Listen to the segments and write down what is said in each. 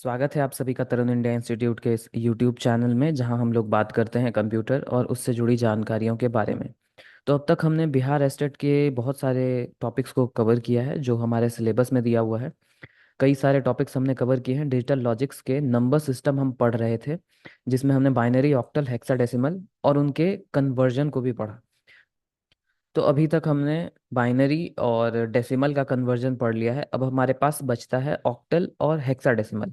स्वागत है आप सभी का तरुण इंडिया इंस्टीट्यूट के इस यूट्यूब चैनल में, जहां हम लोग बात करते हैं कंप्यूटर और उससे जुड़ी जानकारियों के बारे में। तो अब तक हमने बिहार स्टेट के बहुत सारे टॉपिक्स को कवर किया है जो हमारे सिलेबस में दिया हुआ है। कई सारे टॉपिक्स हमने कवर किए हैं। डिजिटल लॉजिक्स के नंबर सिस्टम हम पढ़ रहे थे, जिसमें हमने बाइनरी, ऑक्टल, हेक्साडेसिमल और उनके कन्वर्जन को भी पढ़ा। तो अभी तक हमने बाइनरी और डेसिमल का कन्वर्जन पढ़ लिया है। अब हमारे पास बचता है ऑक्टल और हेक्साडेसिमल।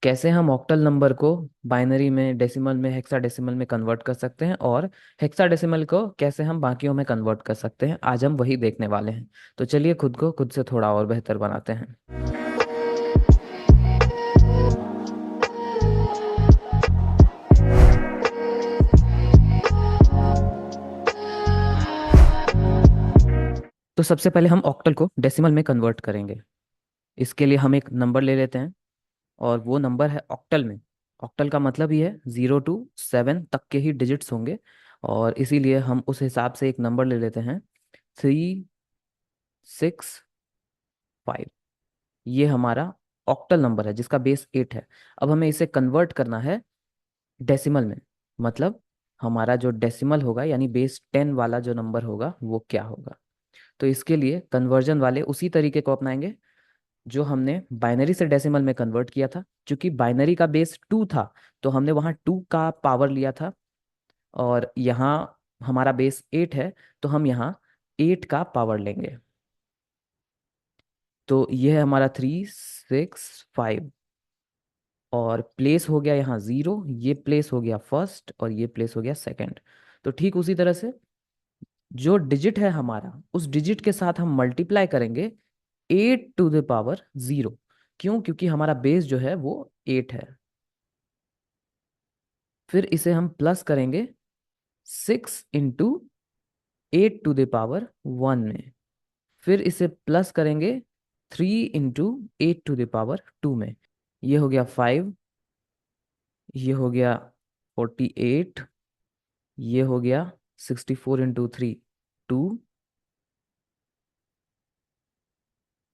कैसे हम ऑक्टल नंबर को बाइनरी में, डेसिमल में, हेक्साडेसिमल में कन्वर्ट कर सकते हैं, और हेक्साडेसिमल को कैसे हम बाकियों में कन्वर्ट कर सकते हैं, आज हम वही देखने वाले हैं। तो चलिए खुद को खुद से थोड़ा और बेहतर बनाते हैं। तो सबसे पहले हम ऑक्टल को डेसिमल में कन्वर्ट करेंगे। इसके लिए हम एक नंबर ले लेते हैं, और वो नंबर है ऑक्टल में। ऑक्टल का मतलब ही है 0 to 7 तक के ही डिजिट्स होंगे, और इसीलिए हम उस हिसाब से एक नंबर ले लेते हैं, 365। ये हमारा ऑक्टल नंबर है जिसका बेस 8 है। अब हमें इसे कन्वर्ट करना है डेसिमल में। मतलब हमारा जो डेसिमल होगा, यानी बेस 10 वाला जो नंबर होगा, वो क्या होगा। तो इसके लिए कन्वर्जन वाले उसी तरीके को अपनाएंगे जो हमने बाइनरी से डेसिमल में कन्वर्ट किया था। क्योंकि बाइनरी का बेस 2 था, तो हमने वहाँ 2 का पावर लिया था, और यहाँ हमारा बेस 8 है, तो हम यहाँ 8 का पावर लेंगे। तो ये है हमारा 365, और प्लेस हो गया यहाँ 0, ये प्लेस हो गया फर्स्ट, और ये प्लेस हो गया सेकंड। तो ठीक उसी तरह से जो डिजिट है हमारा, उस डिजिट के साथ हम मल्टीप्लाई करेंगे 8 to the power 0। क्यों? क्योंकि हमारा बेस जो है वो 8 है। फिर इसे हम प्लस करेंगे 6 into 8 to the power 1 में। फिर इसे प्लस करेंगे 3 into 8 to the power 2 में। ये हो गया 5, ये हो गया 48, ये हो गया 64 into 3,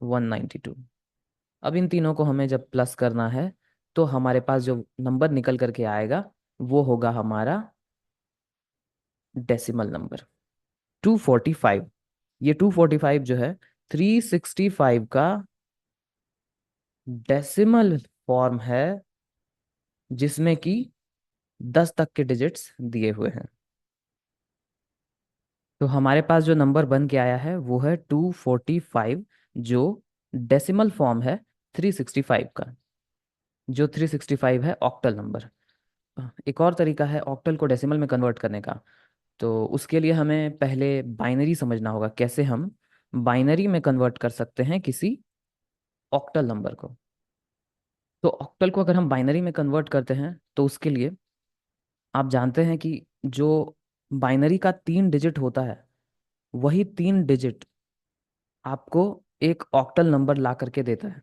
192। अब इन तीनों को हमें जब प्लस करना है, तो हमारे पास जो नंबर निकल करके आएगा वो होगा हमारा डेसिमल नंबर 245। ये 245 जो है 365 का डेसिमल फॉर्म है, जिसमें कि 10 तक के डिजिट्स दिए हुए हैं। तो हमारे पास जो नंबर बन के आया है वो है 245, जो डेसिमल फॉर्म है 365 का, जो 365 है ऑक्टल नंबर। एक और तरीका है ऑक्टल को डेसिमल में कन्वर्ट करने का। तो उसके लिए हमें पहले बाइनरी समझना होगा, कैसे हम बाइनरी में कन्वर्ट कर सकते हैं किसी ऑक्टल नंबर को। तो ऑक्टल को अगर हम बाइनरी में कन्वर्ट करते हैं, तो उसके लिए आप जानते हैं कि जो बाइनरी का 3 डिजिट होता है, वही 3 डिजिट आपको एक ऑक्टल नंबर ला करके देता है।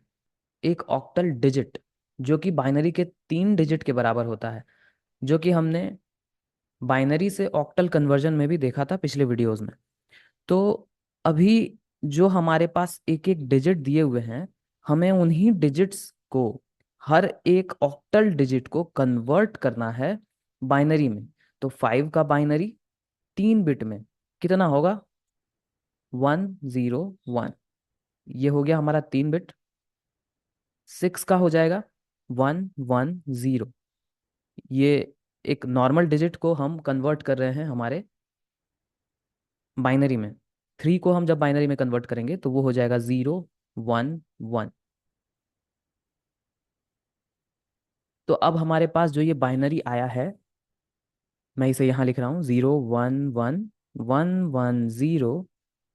एक ऑक्टल डिजिट जो कि बाइनरी के 3 डिजिट के बराबर होता है, जो कि हमने बाइनरी से ऑक्टल कन्वर्जन में भी देखा था पिछले वीडियोस में। तो अभी जो हमारे पास एक एक डिजिट दिए हुए हैं, हमें उन्हीं डिजिट्स को, हर एक ऑक्टल डिजिट को कन्वर्ट करना है बाइनरी में। तो 5 का बाइनरी 3 बिट में कितना होगा? 101। ये हो गया हमारा 3 बिट। 6 का हो जाएगा 110। ये एक नॉर्मल डिजिट को हम कन्वर्ट कर रहे हैं हमारे बाइनरी में। 3 को हम जब बाइनरी में कन्वर्ट करेंगे तो वो हो जाएगा 011। तो अब हमारे पास जो ये बाइनरी आया है, मैं इसे यहाँ लिख रहा हूँ, 011 110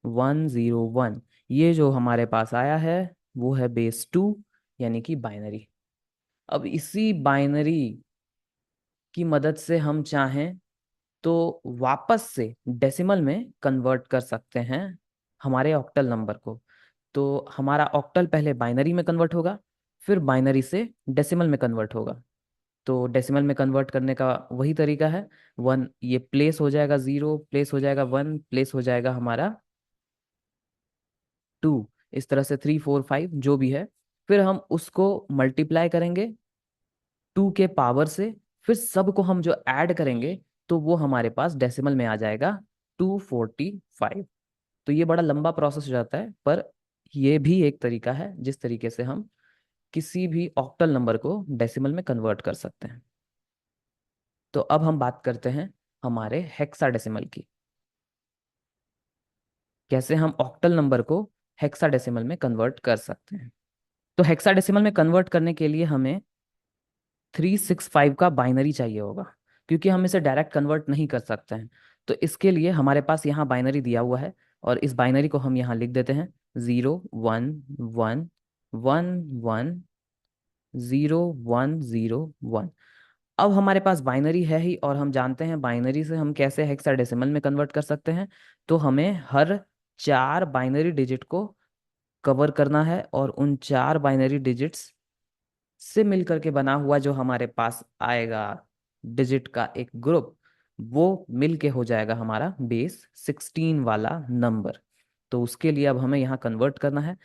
101। ये जो हमारे पास आया है वो है बेस 2, यानी कि बाइनरी। अब इसी बाइनरी की मदद से हम चाहें तो वापस से डेसिमल में कन्वर्ट कर सकते हैं हमारे ऑक्टल नंबर को। तो हमारा ऑक्टल पहले बाइनरी में कन्वर्ट होगा, फिर बाइनरी से डेसिमल में कन्वर्ट होगा। तो डेसिमल में कन्वर्ट करने का वही तरीका है। 1 ये प्लेस हो जाएगा, 0 प्लेस हो जाएगा, 1 प्लेस हो जाएगा हमारा 2। इस तरह से 3 4 5 जो भी है, फिर हम उसको मल्टीप्लाई करेंगे 2 के पावर से फिर सबको हम जो ऐड करेंगे तो वो हमारे पास डेसिमल में आ जाएगा 245। तो ये बड़ा लंबा प्रोसेस हो जाता है, पर ये भी एक तरीका है जिस तरीके से हम किसी भी ऑक्टल नंबर को डेसिमल में कन्वर्ट कर सकते हैं। तो अब हम बात करते हैं हमारे हेक्साडेसिमल की। कैसे हम ऑक्टल नंबर को हेक्साडेसिमल में कन्वर्ट कर सकते हैं। तो हेक्साडेसिमल में कन्वर्ट करने के लिए हमें 365 का बाइनरी चाहिए होगा, क्योंकि हम इसे डायरेक्ट कन्वर्ट नहीं कर सकते हैं। तो इसके लिए हमारे पास यहाँ बाइनरी दिया हुआ है, और इस बाइनरी को हम यहाँ लिख देते हैं 0 1 1 1 1 0 1 0 1। अब हमारे पास बाइनरी है ही, और हम जानते हैं बाइनरी से हम कैसे हेक्साडेसिमल में कन्वर्ट कर सकते हैं। तो हमें हर 4 बाइनरी डिजिट को कवर करना है, और उन 4 बाइनरी डिजिट्स से मिलकर के बना हुआ जो हमारे पास आएगा डिजिट का एक ग्रुप, वो मिल के हो जाएगा हमारा बेस 16 वाला नंबर। तो उसके लिए अब हमें यहाँ कन्वर्ट करना है।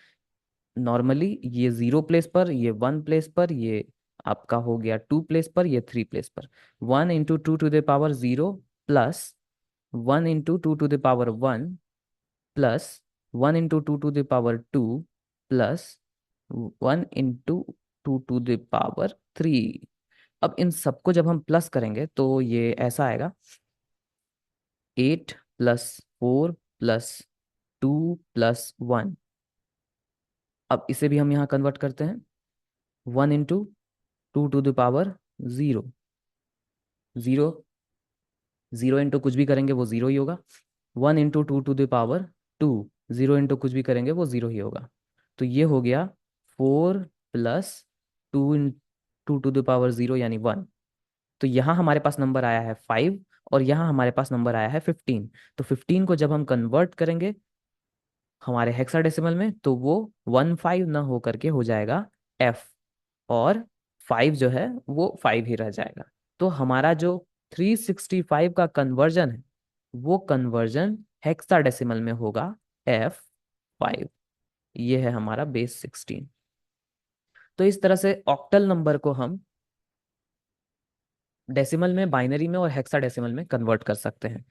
नॉर्मली ये 0 प्लेस पर, ये 1 प्लेस पर, ये आपका हो गया 2 प्लेस पर, ये 3 प्लेस पर। 1 × 2 to the power 0 plus 1 × 2 to the power 1 plus 1 × 2 to the power 2 plus 1 × 2 to the power 3। अब इन सबको जब हम प्लस करेंगे तो ये ऐसा आएगा 8 + 4 + 2 + 1। अब इसे भी हम यहाँ कन्वर्ट करते हैं। 1 × 2 टू द पावर 0, 0, 0 कुछ भी करेंगे वो 0 ही होगा। 1 × 2 टू द पावर 2, 0 कुछ भी करेंगे वो 0 ही होगा। तो ये हो गया 4 + 2 × 2 टू द पावर 0 यानी 1। तो यहाँ हमारे पास नंबर आया है 5, और यहाँ हमारे पास नंबर आया है 15। तो 15 को जब हम कन्वर्ट करेंगे हमारे हेक्साडेसिमल में तो वो 15 ना हो करके हो जाएगा F, और 5 जो है वो 5 ही रह जाएगा। तो हमारा जो 365 का कन्वर्जन है वो कन्वर्जन हेक्साडेसिमल में होगा F5। ये है हमारा बेस 16। तो इस तरह से ऑक्टल नंबर को हम डेसिमल में, बाइनरी में और हेक्साडेसिमल में कन्वर्ट कर सकते हैं।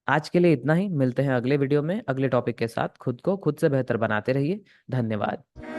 आज के लिए इतना ही। मिलते हैं अगले वीडियो में अगले टॉपिक के साथ। खुद को खुद से बेहतर बनाते रहिए। धन्यवाद।